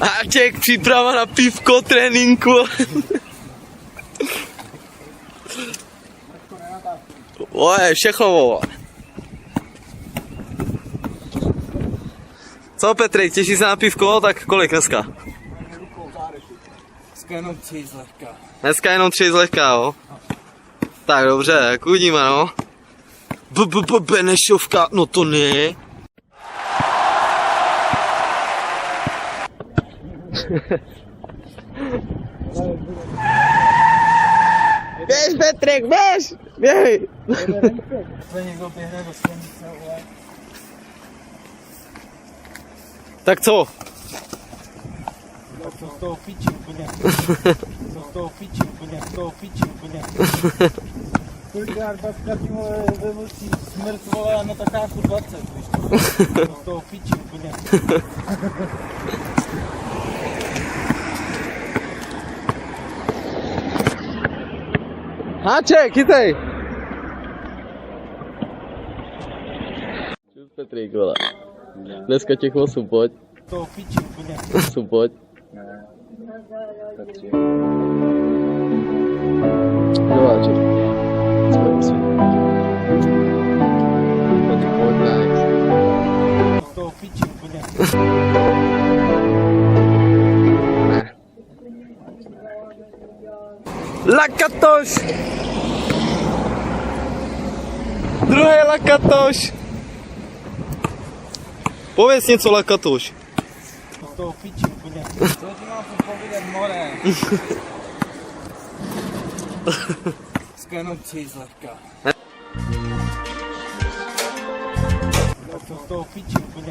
Aček, příprava na pivko, tréninku. Oje, všechno, vole. Co, Petrik, těší se na pivko? Tak kolik dneska? Dneska jenom 3 zlehka. Dneska jenom 3 zlehka, jo? Tak dobře, jak uvidíme, no. Benešovka, no to ne. Běž, Petrik, běž! Běž! Někdo běhne do silnice, vole. Tak co? Tak to z toho piči úplně. To z toho piči úplně, z toho piči úplně. Kolikrát baska tím vole ve vlcí smrt vole a na takáku 20, víš to? To z toho piči úplně. Háček, chytej! Čus, Petrik, vole. Dneska těch 8, pojď. Z toho piči úplně. 8, pojď. Jo, Háček. Pojď si. Pojď, nice. Z toho piči úplně. Ne. Lakatoš! Druhý Lakatoš! Pověz něco, Lakatoš. Z toho piči úplně. Co ti mám povědět, more? Dneska jenom 3 zlehka. Tak to z toho piči úplně.